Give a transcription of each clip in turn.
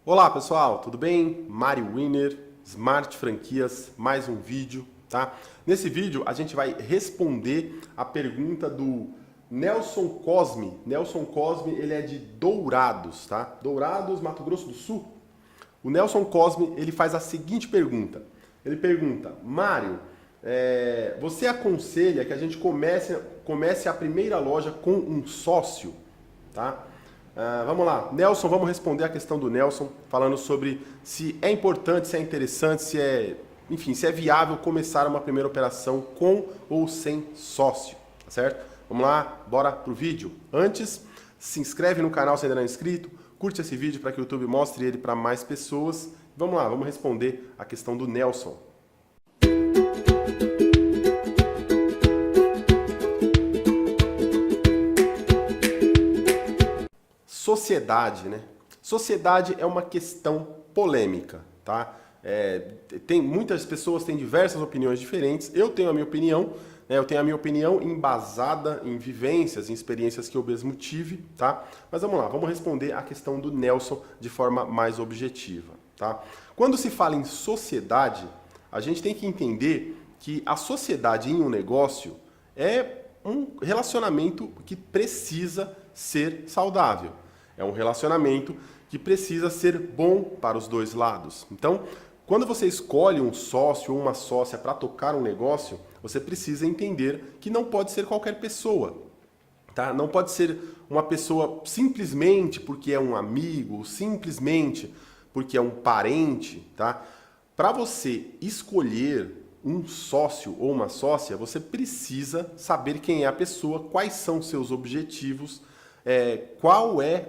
Olá pessoal, tudo bem? Mário Winner, Smart Franquias, mais um vídeo, tá? Nesse vídeo a gente vai responder a pergunta do Nelson Cosme. Nelson Cosme, ele é de Dourados, tá? Dourados, Mato Grosso do Sul. O Nelson Cosme, ele faz a seguinte pergunta. Ele pergunta, Mário, você aconselha que a gente comece a primeira loja com um sócio, tá? Vamos lá, Nelson, vamos responder a questão do Nelson, falando sobre se é importante, se é interessante, enfim, se é viável começar uma primeira operação com ou sem sócio, tá certo? Vamos lá, bora pro vídeo. Antes, se inscreve no canal se ainda não é inscrito, curte esse vídeo para que o YouTube mostre ele para mais pessoas. Vamos lá, vamos responder a questão do Nelson. Sociedade, né? Sociedade é uma questão polêmica, tá? Muitas pessoas têm diversas opiniões diferentes. Eu tenho a minha opinião, né? Eu tenho a minha opinião embasada em vivências, em experiências que eu mesmo tive, tá? Mas vamos lá, vamos responder a questão do Nelson de forma mais objetiva, tá? Quando se fala em sociedade, a gente tem que entender que a sociedade em um negócio é um relacionamento que precisa ser saudável. É um relacionamento que precisa ser bom para os dois lados. Então, quando você escolhe um sócio ou uma sócia para tocar um negócio, você precisa entender que não pode ser qualquer pessoa. Tá? Não pode ser uma pessoa simplesmente porque é um amigo, simplesmente porque é um parente. Tá? Para você escolher um sócio ou uma sócia, você precisa saber quem é a pessoa, quais são seus objetivos,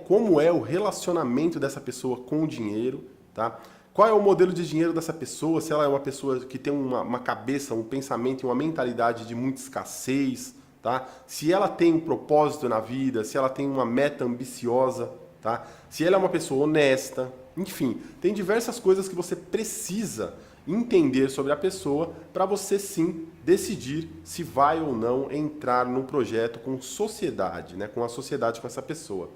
como é o relacionamento dessa pessoa com o dinheiro, tá? Qual é o modelo de dinheiro dessa pessoa, se ela é uma pessoa que tem uma cabeça, um pensamento e uma mentalidade de muita escassez, tá? Se ela tem um propósito na vida, se ela tem uma meta ambiciosa, tá? Se ela é uma pessoa honesta, enfim, tem diversas coisas que você precisa entender sobre a pessoa para você sim decidir se vai ou não entrar num projeto com sociedade, né? Com a sociedade com essa pessoa.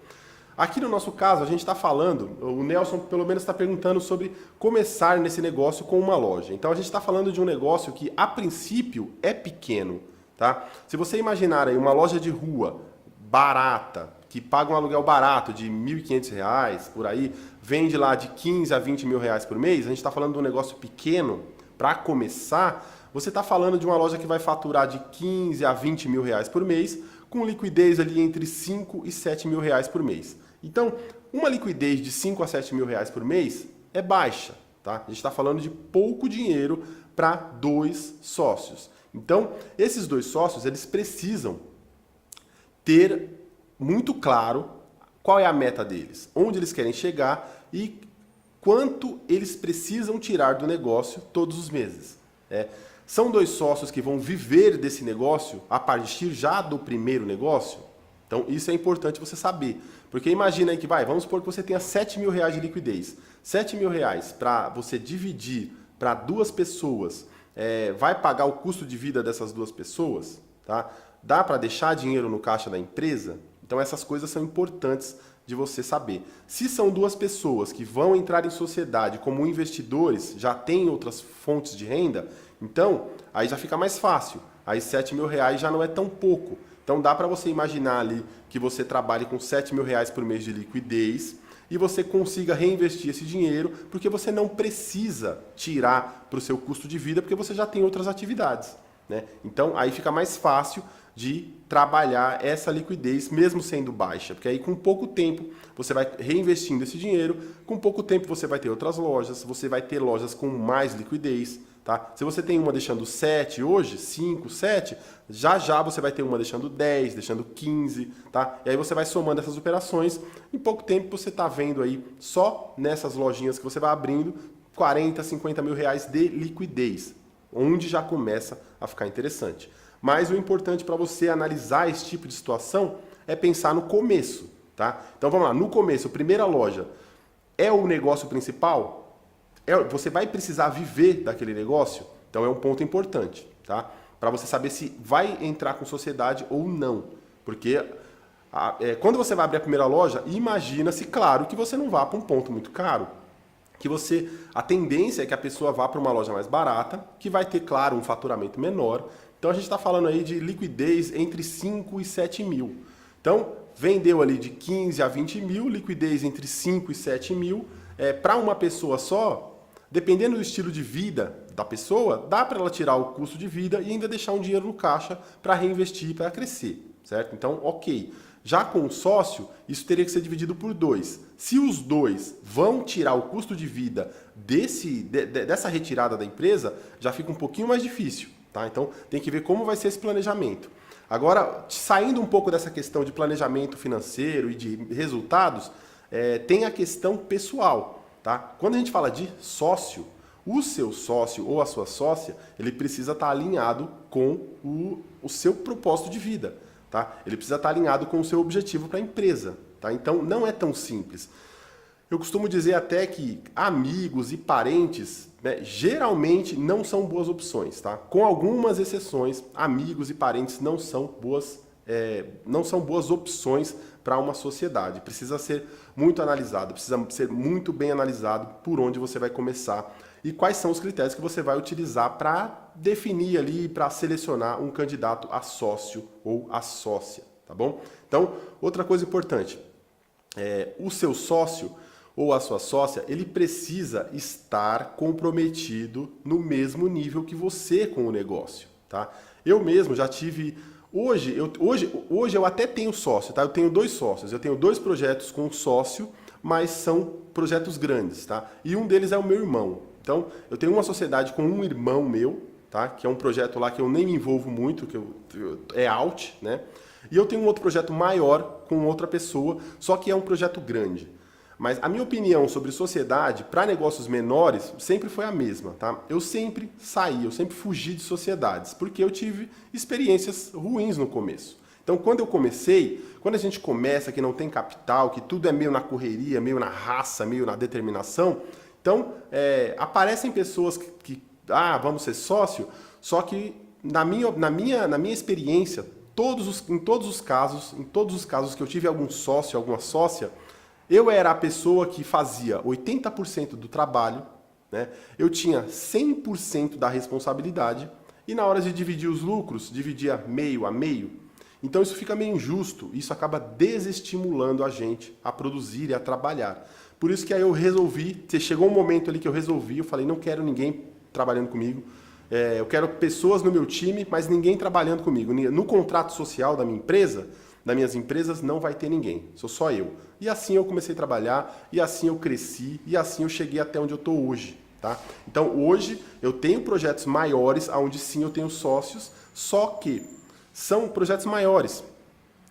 Aqui no nosso caso, a gente está falando, o Nelson pelo menos está perguntando sobre começar nesse negócio com uma loja. Então a gente está falando de um negócio que a princípio é pequeno, tá? Se você imaginar aí uma loja de rua barata, que paga um aluguel barato de R$ 1.500, por aí, vende lá de 15 a 20 mil reais por mês, a gente está falando de um negócio pequeno, para começar, você está falando de uma loja que vai faturar de 15 a 20 mil reais por mês, com liquidez ali entre 5 e 7 mil reais por mês. Então, uma liquidez de 5 a 7 mil reais por mês é baixa, tá? A gente está falando de pouco dinheiro para dois sócios. Então, esses dois sócios, eles precisam ter muito claro qual é a meta deles, onde eles querem chegar e quanto eles precisam tirar do negócio todos os meses. São dois sócios que vão viver desse negócio a partir já do primeiro negócio? Então isso é importante você saber, porque imagina aí que vamos supor que você tenha 7 mil reais de liquidez. 7 mil reais para você dividir para duas pessoas, vai pagar o custo de vida dessas duas pessoas? Tá? Dá para deixar dinheiro no caixa da empresa? Então essas coisas são importantes de você saber. Se são duas pessoas que vão entrar em sociedade como investidores, já têm outras fontes de renda, então aí já fica mais fácil. Aí 7 mil reais já não é tão pouco. Então dá para você imaginar ali que você trabalhe com 7 mil reais por mês de liquidez e você consiga reinvestir esse dinheiro porque você não precisa tirar para o seu custo de vida porque você já tem outras atividades, né? Então aí fica mais fácil de trabalhar essa liquidez mesmo sendo baixa, porque aí com pouco tempo você vai reinvestindo esse dinheiro, com pouco tempo você vai ter outras lojas, você vai ter lojas com mais liquidez, tá? Se você tem uma deixando 7 hoje, 5, 7, já você vai ter uma deixando 10, deixando 15, tá? E aí você vai somando essas operações, em pouco tempo você está vendo aí, só nessas lojinhas que você vai abrindo, 40, 50 mil reais de liquidez, onde já começa a ficar interessante. Mas o importante para você analisar esse tipo de situação é pensar no começo, tá? Então vamos lá, no começo, a primeira loja é o negócio principal? Você vai precisar viver daquele negócio? Então é um ponto importante, tá? Para você saber se vai entrar com sociedade ou não. Porque quando você vai abrir a primeira loja, imagina-se, claro, que você não vá para um ponto muito caro. que a tendência é que a pessoa vá para uma loja mais barata, que vai ter, claro, um faturamento menor. Então a gente está falando aí de liquidez entre 5 e 7 mil. Então, vendeu ali de 15 a 20 mil, liquidez entre 5 e 7 mil. Para uma pessoa só, dependendo do estilo de vida da pessoa, dá para ela tirar o custo de vida e ainda deixar um dinheiro no caixa para reinvestir, para crescer, certo? Então, ok. Já com o sócio, isso teria que ser dividido por 2. Se os dois vão tirar o custo de vida dessa retirada da empresa, já fica um pouquinho mais difícil, tá? Então, tem que ver como vai ser esse planejamento. Agora, saindo um pouco dessa questão de planejamento financeiro e de resultados, tem a questão pessoal, tá? Quando a gente fala de sócio, o seu sócio ou a sua sócia, ele precisa estar alinhado com o seu propósito de vida. Tá? Ele precisa estar alinhado com o seu objetivo para a empresa. Tá? Então, não é tão simples. Eu costumo dizer até que amigos e parentes, né, geralmente não são boas opções. Tá? Com algumas exceções, amigos e parentes não são boas opções para uma sociedade. Precisa ser muito analisado, precisa ser muito bem analisado por onde você vai começar e quais são os critérios que você vai utilizar para definir ali, para selecionar um candidato a sócio ou a sócia, tá bom? Então, outra coisa importante, o seu sócio ou a sua sócia, ele precisa estar comprometido no mesmo nível que você com o negócio, tá? Eu mesmo já tive... Hoje eu até tenho sócio, tá? Eu tenho 2 sócios, eu tenho 2 projetos com sócio, mas são projetos grandes, tá? E um deles é o meu irmão. Então, eu tenho uma sociedade com um irmão meu, tá? Que é um projeto lá que eu nem me envolvo muito, que é out, né? E eu tenho um outro projeto maior com outra pessoa, só que é um projeto grande. Mas a minha opinião sobre sociedade para negócios menores sempre foi a mesma, tá? Eu sempre fugi de sociedades, porque eu tive experiências ruins no começo. Então, quando a gente começa que não tem capital, que tudo é meio na correria, meio na raça, meio na determinação, então aparecem pessoas que vamos ser sócio, só que na minha experiência, em todos os casos que eu tive algum sócio, alguma sócia, eu era a pessoa que fazia 80% do trabalho, né? Eu tinha 100% da responsabilidade e na hora de dividir os lucros, dividia meio a meio. Então isso fica meio injusto, isso acaba desestimulando a gente a produzir e a trabalhar. Por isso que aí eu resolvi, chegou um momento ali que eu falei, não quero ninguém trabalhando comigo, eu quero pessoas no meu time, mas ninguém trabalhando comigo. No contrato social da minha empresa, das minhas empresas, não vai ter ninguém, sou só eu. E assim eu comecei a trabalhar, e assim eu cresci, e assim eu cheguei até onde eu estou hoje. Tá? Então hoje eu tenho projetos maiores, onde sim eu tenho sócios, só que são projetos maiores.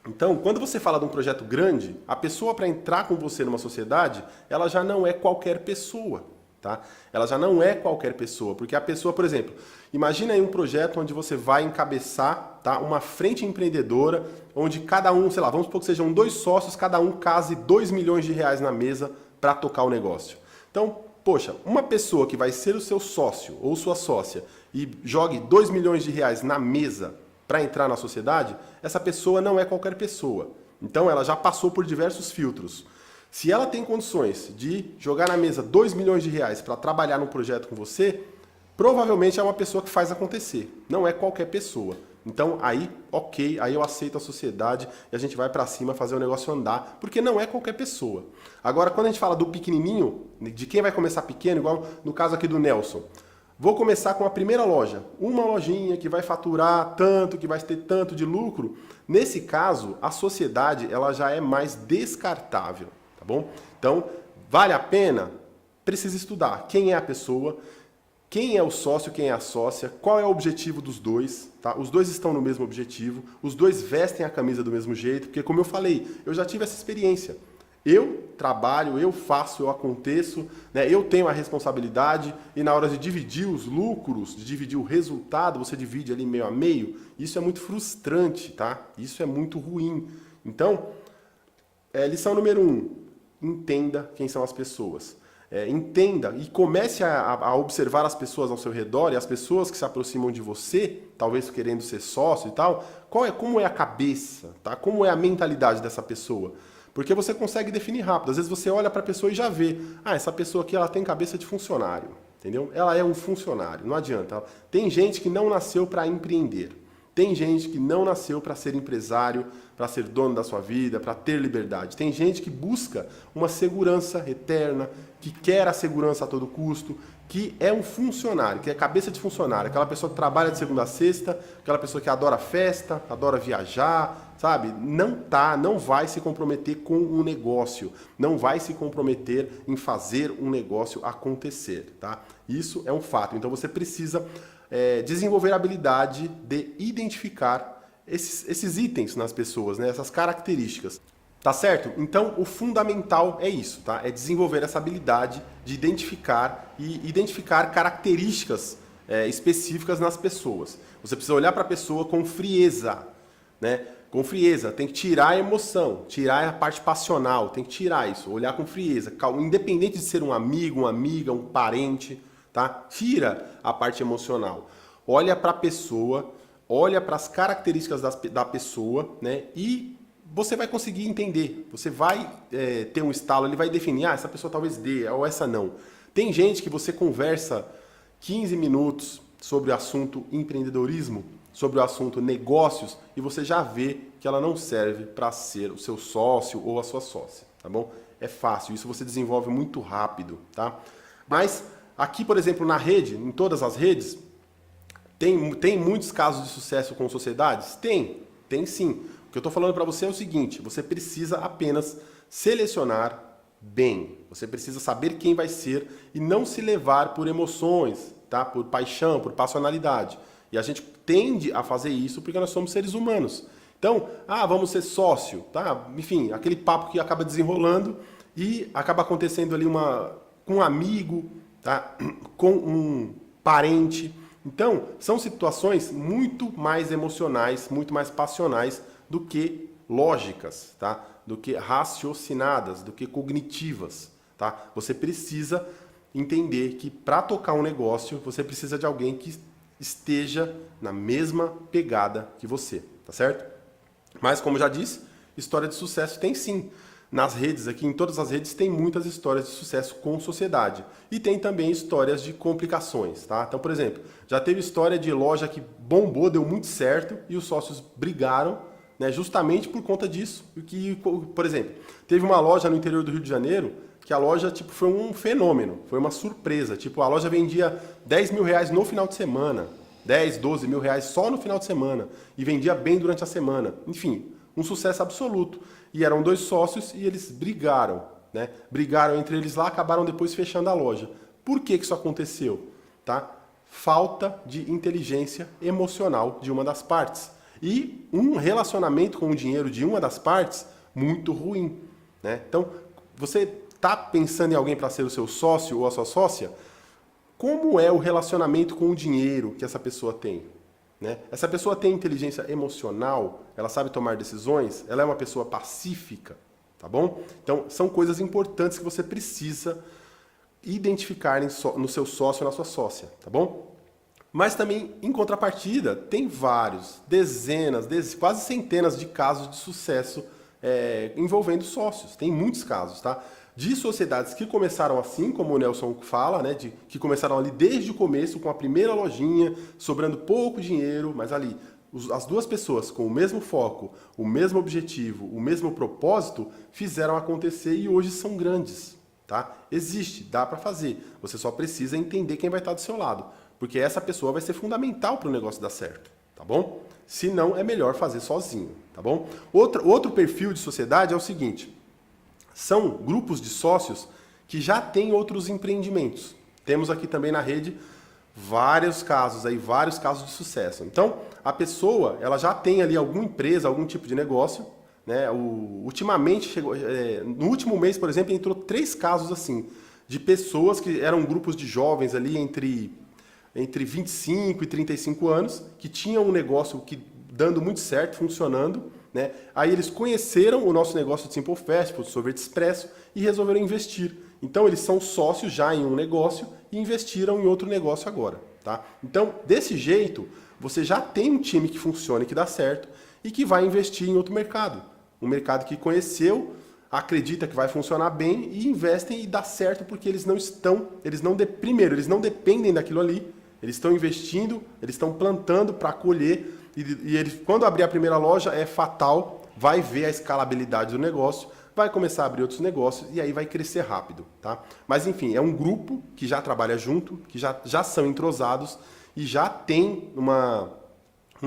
Então, quando você fala de um projeto grande, a pessoa para entrar com você numa sociedade, ela já não é qualquer pessoa. Tá? Ela já não é qualquer pessoa, porque a pessoa, por exemplo, imagina aí um projeto onde você vai encabeçar, tá, uma frente empreendedora, onde cada um, sei lá, vamos supor que sejam 2 sócios, cada um case 2 milhões de reais na mesa para tocar o negócio. Então, poxa, uma pessoa que vai ser o seu sócio ou sua sócia e jogue 2 milhões de reais na mesa para entrar na sociedade, essa pessoa não é qualquer pessoa. Então, ela já passou por diversos filtros. Se ela tem condições de jogar na mesa 2 milhões de reais para trabalhar num projeto com você, provavelmente é uma pessoa que faz acontecer. Não é qualquer pessoa. Então, aí, ok, aí eu aceito a sociedade e a gente vai para cima fazer o negócio andar, porque não é qualquer pessoa. Agora, quando a gente fala do pequenininho, de quem vai começar pequeno, igual no caso aqui do Nelson, vou começar com a primeira loja, uma lojinha que vai faturar tanto, que vai ter tanto de lucro. Nesse caso, a sociedade ela já é mais descartável. Bom? Então, vale a pena? Precisa estudar quem é a pessoa, quem é o sócio, quem é a sócia, qual é o objetivo dos dois, tá? Os dois estão no mesmo objetivo, os dois vestem a camisa do mesmo jeito, porque como eu falei, eu já tive essa experiência. Eu trabalho, eu faço, eu aconteço, né? Eu tenho a responsabilidade e na hora de dividir os lucros, de dividir o resultado, você divide ali meio a meio, isso é muito frustrante, tá? Isso é muito ruim. Então, lição número 1. Entenda quem são as pessoas. Entenda e comece a observar as pessoas ao seu redor e as pessoas que se aproximam de você, talvez querendo ser sócio e tal, como é a cabeça, tá? Como é a mentalidade dessa pessoa. Porque você consegue definir rápido. Às vezes você olha para a pessoa e já vê, essa pessoa aqui ela tem cabeça de funcionário, entendeu? Ela é um funcionário, não adianta. Tem gente que não nasceu para empreender. Tem gente que não nasceu para ser empresário, para ser dono da sua vida, para ter liberdade. Tem gente que busca uma segurança eterna, que quer a segurança a todo custo, que é um funcionário, que é cabeça de funcionário, aquela pessoa que trabalha de segunda a sexta, aquela pessoa que adora festa, adora viajar, sabe? Não vai se comprometer com um negócio, não vai se comprometer em fazer um negócio acontecer, tá? Isso é um fato. Então você precisa desenvolver a habilidade de identificar esses itens nas pessoas, né? Essas características. Tá certo? Então, o fundamental é isso, tá? É desenvolver essa habilidade de identificar características específicas nas pessoas. Você precisa olhar para a pessoa com frieza, né? Com frieza, tem que tirar a emoção, tirar a parte passional, tem que tirar isso, olhar com frieza, independente de ser um amigo, uma amiga, um parente, tá? Tira a parte emocional. Olha para a pessoa, olha para as características da pessoa, né? E você vai conseguir entender, você vai ter um estalo, ele vai definir, essa pessoa talvez dê, ou essa não. Tem gente que você conversa 15 minutos sobre o assunto empreendedorismo, sobre o assunto negócios, e você já vê que ela não serve para ser o seu sócio ou a sua sócia, tá bom? É fácil, isso você desenvolve muito rápido, tá? Mas aqui, por exemplo, na rede, em todas as redes, tem muitos casos de sucesso com sociedades? Tem sim. O que eu estou falando para você é o seguinte, você precisa apenas selecionar bem. Você precisa saber quem vai ser e não se levar por emoções, tá? Por paixão, por passionalidade. E a gente tende a fazer isso porque nós somos seres humanos. Então, vamos ser sócio, tá? Enfim, aquele papo que acaba desenrolando e acaba acontecendo ali com um amigo, tá? Com um parente. Então, são situações muito mais emocionais, muito mais passionais do que lógicas, tá? Do que raciocinadas, do que cognitivas, tá? Você precisa entender que para tocar um negócio, você precisa de alguém que esteja na mesma pegada que você, tá certo? Mas, como já disse, história de sucesso tem sim. Nas redes aqui, em todas as redes, tem muitas histórias de sucesso com sociedade. E tem também histórias de complicações, tá? Então, por exemplo, já teve história de loja que bombou, deu muito certo, e os sócios brigaram, né, justamente por conta disso. Por exemplo, teve uma loja no interior do Rio de Janeiro, que a loja foi um fenômeno, foi uma surpresa. A loja vendia 10 mil reais no final de semana, 10, 12 mil reais só no final de semana, e vendia bem durante a semana. Enfim, um sucesso absoluto. E eram 2 sócios e eles brigaram, né? Brigaram entre eles lá, acabaram depois fechando a loja. Por que isso aconteceu? Tá? Falta de inteligência emocional de uma das partes. E um relacionamento com o dinheiro de uma das partes muito ruim, né? Então, você está pensando em alguém para ser o seu sócio ou a sua sócia? Como é o relacionamento com o dinheiro que essa pessoa tem? Né? Essa pessoa tem inteligência emocional? Ela sabe tomar decisões? Ela é uma pessoa pacífica? Tá bom? Então, são coisas importantes que você precisa identificar no seu sócio ou na sua sócia, tá bom? Mas também, em contrapartida, tem vários, dezenas, quase centenas de casos de sucesso envolvendo sócios. Tem muitos casos, tá? De sociedades que começaram assim, como o Nelson fala, né? Que começaram ali desde o começo, com a primeira lojinha, sobrando pouco dinheiro, mas ali, as duas pessoas com o mesmo foco, o mesmo objetivo, o mesmo propósito, fizeram acontecer e hoje são grandes, tá? Existe, dá para fazer. Você só precisa entender quem vai estar do seu lado. Porque essa pessoa vai ser fundamental para o negócio dar certo, tá bom? Se não, é melhor fazer sozinho, tá bom? Outro perfil de sociedade é o seguinte, são grupos de sócios que já têm outros empreendimentos. Temos aqui também na rede vários casos de sucesso. Então, a pessoa, ela já tem ali alguma empresa, algum tipo de negócio, né? Ultimamente, no último mês, por exemplo, entrou 3 casos assim, de pessoas que eram grupos de jovens ali entre 25 e 35 anos, que tinham um negócio dando muito certo, funcionando, né? Aí eles conheceram o nosso negócio de Simple Fast, de sorvete expresso, e resolveram investir. Então eles são sócios já em um negócio e investiram em outro negócio agora, tá? Então, desse jeito, você já tem um time que funciona e que dá certo e que vai investir em outro mercado. Um mercado que conheceu acredita que vai funcionar bem e investem e dá certo porque primeiro, eles não dependem daquilo ali, eles estão investindo, eles estão plantando para colher e eles, quando abrir a primeira loja é fatal, vai ver a escalabilidade do negócio, vai começar a abrir outros negócios e aí vai crescer rápido, tá? Mas enfim, é um grupo que já trabalha junto, que já são entrosados e já tem uma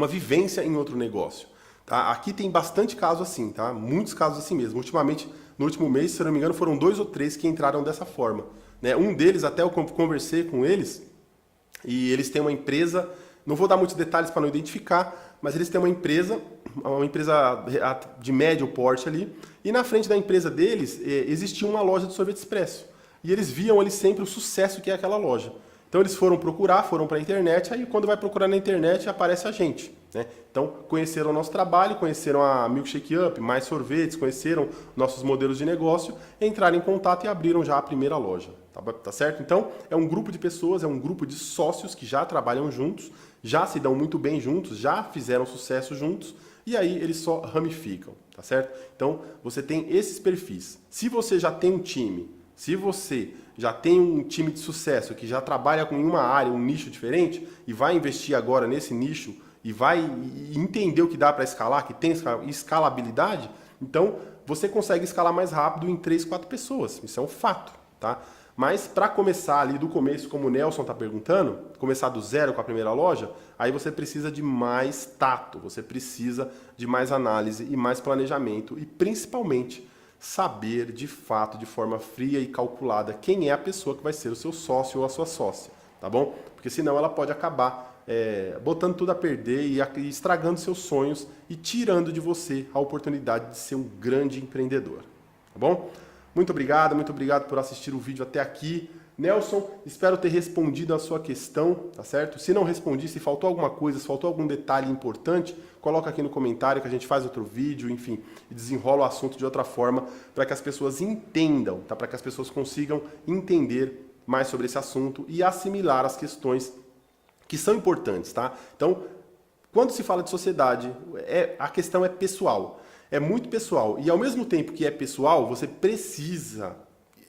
vivência em outro negócio. Tá? Aqui tem bastante caso assim, tá? Muitos casos assim mesmo. Ultimamente, no último mês, se eu não me engano, foram 2 ou 3 que entraram dessa forma. Né? Um deles, até eu conversei com eles, e eles têm uma empresa, não vou dar muitos detalhes para não identificar, mas eles têm uma empresa de médio porte ali, e na frente da empresa deles existia uma loja de sorvete expresso. E eles viam ali sempre o sucesso que é aquela loja. Então eles foram procurar, foram para a internet, aí quando vai procurar na internet aparece a gente. Né? Então conheceram o nosso trabalho, conheceram a Milkshake Up, mais sorvetes, conheceram nossos modelos de negócio, entraram em contato e abriram já a primeira loja. Tá certo? Então é um grupo de pessoas, é um grupo de sócios que já trabalham juntos, já se dão muito bem juntos, já fizeram sucesso juntos e aí eles só ramificam. Tá certo? Então você tem esses perfis. Se você já tem um time, se você já tem um time de sucesso que já trabalha com uma área, um nicho diferente e vai investir agora nesse nicho e vai entender o que dá para escalar, que tem escalabilidade, então você consegue escalar mais rápido em 3, 4 pessoas. Isso é um fato, tá? Mas para começar ali do começo, como o Nelson está perguntando, começar do zero com a primeira loja, aí você precisa de mais tato, você precisa de mais análise e mais planejamento e principalmente saber de fato, de forma fria e calculada, quem é a pessoa que vai ser o seu sócio ou a sua sócia, tá bom? Porque senão ela pode acabar botando tudo a perder e estragando seus sonhos e tirando de você a oportunidade de ser um grande empreendedor, tá bom? Muito obrigado por assistir o vídeo até aqui. Nelson, espero ter respondido a sua questão, tá certo? Se não respondi, se faltou alguma coisa, se faltou algum detalhe importante, coloca aqui no comentário que a gente faz outro vídeo, enfim, e desenrola o assunto de outra forma para que as pessoas entendam, tá? Para que as pessoas consigam entender mais sobre esse assunto e assimilar as questões que são importantes, tá? Então, quando se fala de sociedade, a questão é pessoal, é muito pessoal e ao mesmo tempo que é pessoal, você precisa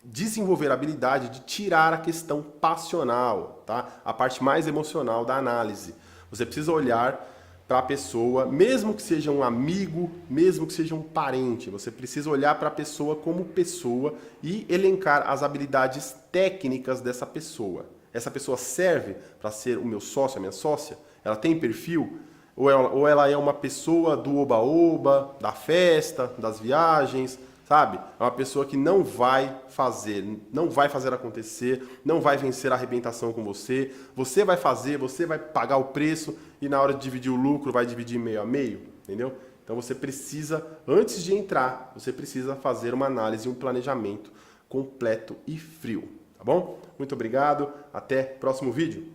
desenvolver a habilidade de tirar a questão passional, tá? A parte mais emocional da análise. Você precisa olhar para a pessoa, mesmo que seja um amigo, mesmo que seja um parente, você precisa olhar para a pessoa como pessoa e elencar as habilidades técnicas dessa pessoa. Essa pessoa serve para ser o meu sócio, a minha sócia? Ela tem perfil? Ou ela é uma pessoa do oba-oba, da festa, das viagens, sabe? É uma pessoa que não vai fazer acontecer, não vai vencer a arrebentação com você. Você vai fazer, você vai pagar o preço e na hora de dividir o lucro vai dividir meio a meio, entendeu? Então você precisa, antes de entrar, você precisa fazer uma análise e um planejamento completo e frio, tá bom? Muito obrigado, até o próximo vídeo.